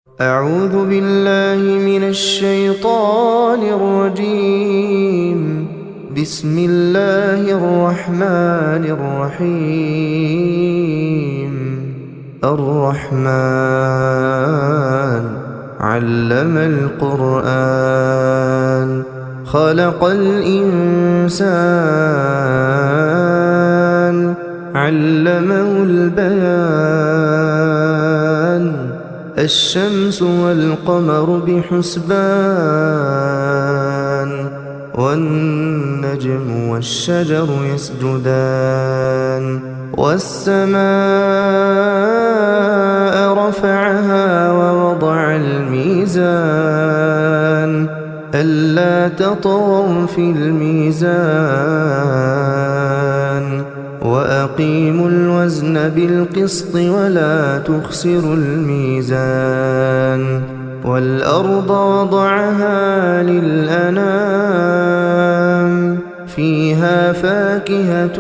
أعوذ بالله من الشيطان الرجيم. بسم الله الرحمن الرحيم. الرحمن علم القرآن خلق الإنسان علمه البيان الشمس والقمر بحسبان والنجم والشجر يسجدان والسماء رفعها ووضع الميزان ألا تطغوا في الميزان وأقيموا الوزن بالقسط ولا تخسروا الميزان والأرض وضعها للأنام فيها فاكهة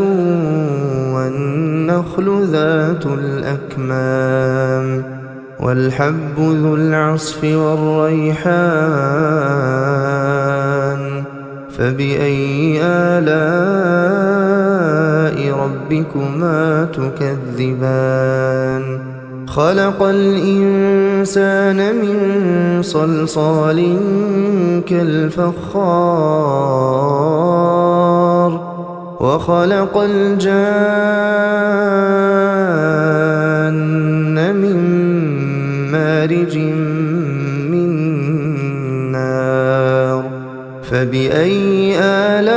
والنخل ذات الأكمام والحب ذو العصف والريحان فبأي آلاء ربكما تكذبان خلق الإنسان من صلصال كالفخار وخلق الجان من مارج من نار فبأي آلاء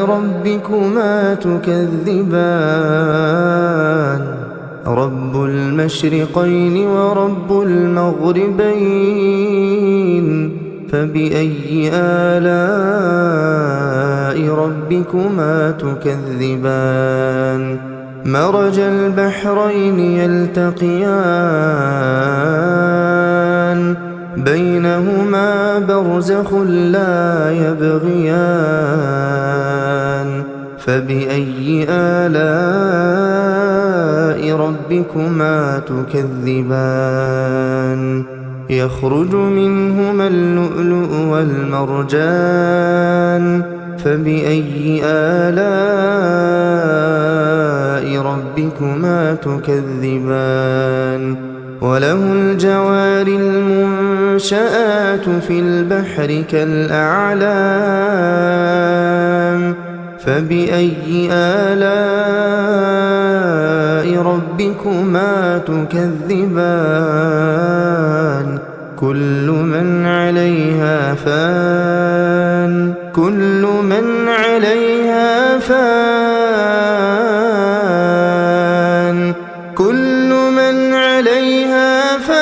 ربكما تكذبان رب المشرقين ورب المغربين فبأي آلاء ربكما تكذبان مرج البحرين يلتقيان بينهما برزخ لا يبغيان فبأي آلاء ربكما تكذبان يخرج منهما اللؤلؤ والمرجان فبأي آلاء ربكما تكذبان وله الجوار المنشآت في البحر كالأعلام فبأي آلاء ربكما تكذبان كل من عليها فان كل من عليها فان كل من عليها فان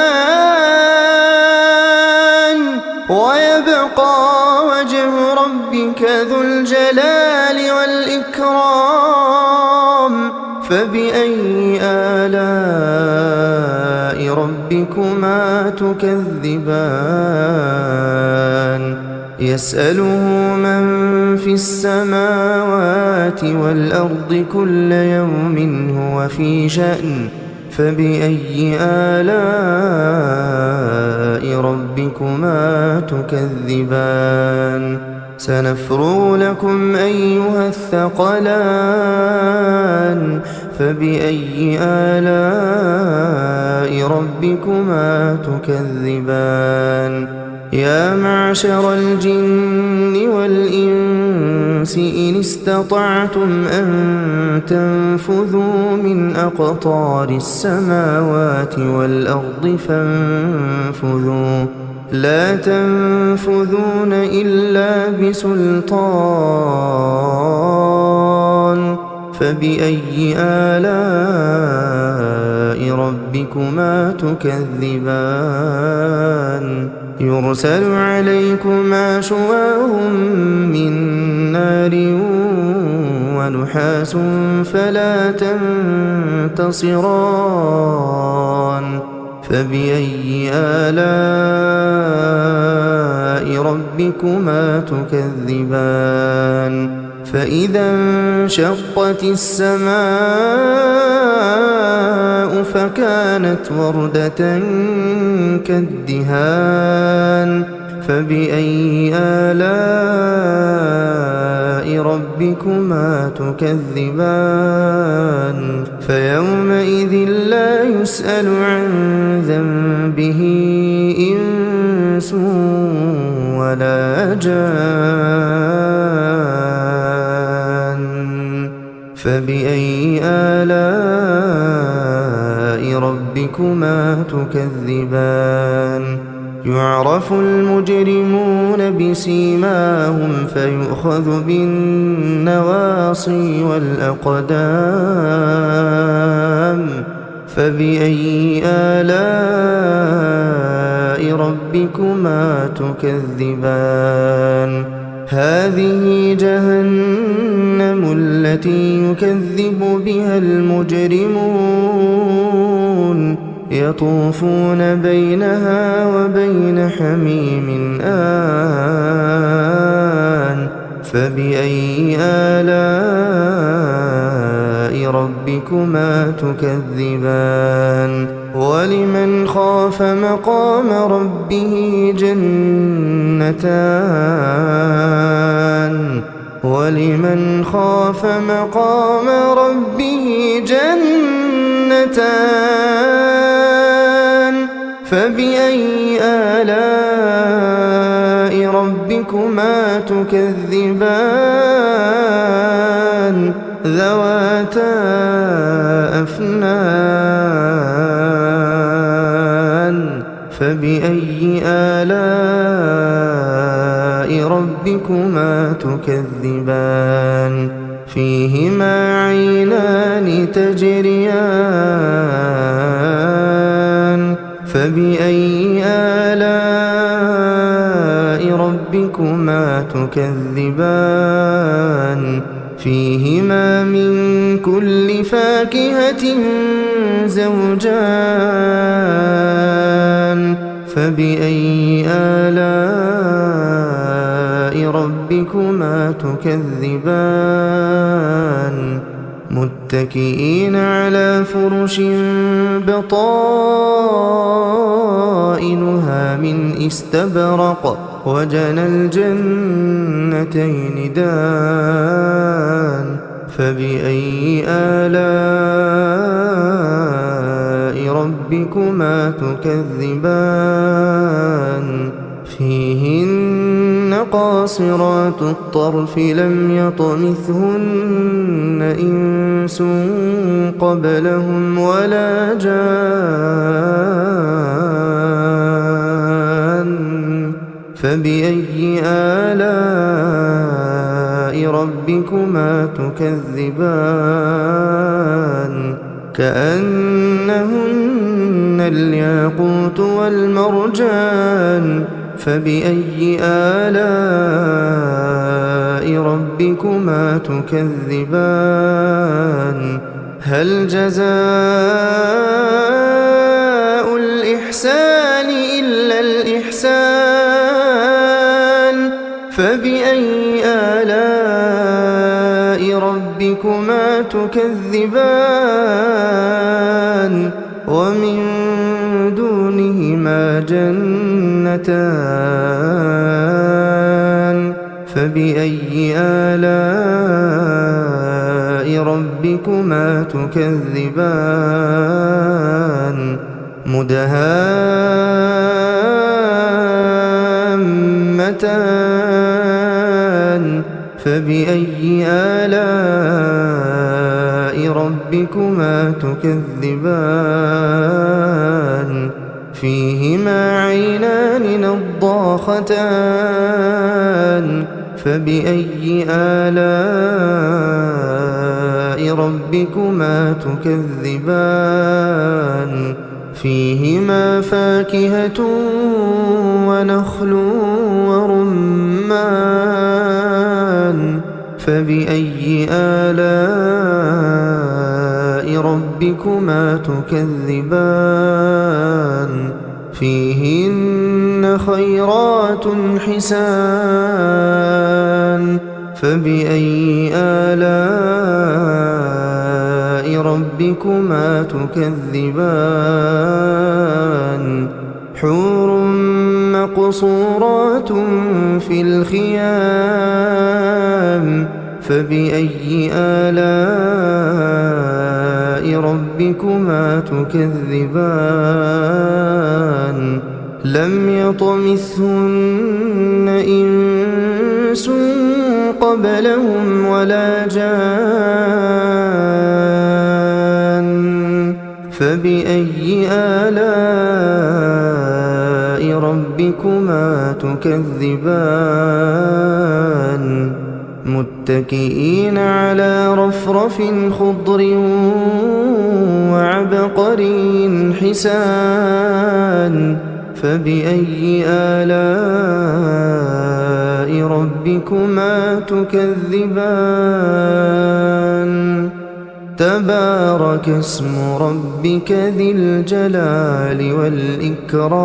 ويبقى وجه ربك ذو الجلال والإكرام فبأي آلاء ربكما تكذبان يسأله من في السماوات والأرض كل يوم هو في شأن فبأي آلاء ربكما تكذبان سنفرغ لكم أيها الثقلان فبأي آلاء ربكما تكذبان يا معشر الجن والإنس إن استطعتم أن تنفذوا من أقطار السماوات والأرض فانفذوا لا تنفذون إلا بسلطان فبأي آلاء ربكما تكذبان يرسل عليكما شواظ من نار ونحاس فلا تنتصران فبأي آلاء ربكما تكذبان فإذا انشقت السماء فكانت وردة كالدهان فبأي آلاء ربكما تكذبان فيومئذ لا يسأل عن ذنبه إنس ولا جان فبأي آلاء ربكما تكذبان يعرف المجرمون بسيماهم فيؤخذ بالنواصي والأقدام فبأي آلاء ربكما تكذبان هذه جهنم التي يكذب بها المجرمون يطوفون بينها وبين حميم آن فبأي آلاء ربكما تكذبان ولمن خاف مقام ربه جنتان ولمن خاف مقام ربه جنتان فبأي آلاء ربكما تكذبان ذواتا أفنان فبأي آلاء ربكما تكذبان فيهما عينان تجريان فبأي آلاء ربكما تكذبان فيهما من كل فاكهة زوجان فبأي آلاء ربكما تكذبان متكئين على فرش بطائنها من استبرق وجنى الجنتين دان فبأي آلاء ربكما تكذبان فيهن قاصرات الطرف لم يطمثهن إنس قبلهم ولا جان فبأي آلاء ربكما تكذبان كأنهن الياقوت والمرجان فبأي آلاء ربكما تكذبان هل جزاء الإحسان إلا الإحسان فبأي آلاء ربكما تكذبان ومن دونهما جنتان فبأي آلاء ربكما تكذبان مدهامتان فبأي آلاء ربكما تكذبان فيهما عينان نضاختان فبأي آلاء ربكما تكذبان فيهما فاكهة ونخل ورمان فبأي آلاء ربكما تكذبان فيهن خيرات حسان فبأي آلاء ربكما تكذبان حور مقصورات في الخيام فبأي آلاء ربكما تكذبان لم يطمثهن إنس قبلهم ولا جان فبأي آلاء ربكما تكذبان متكئين على رفرف خضر وعبقري حسان فبأي آلاء ربكما تكذبان تبارك اسم ربك ذي الجلال والإكرام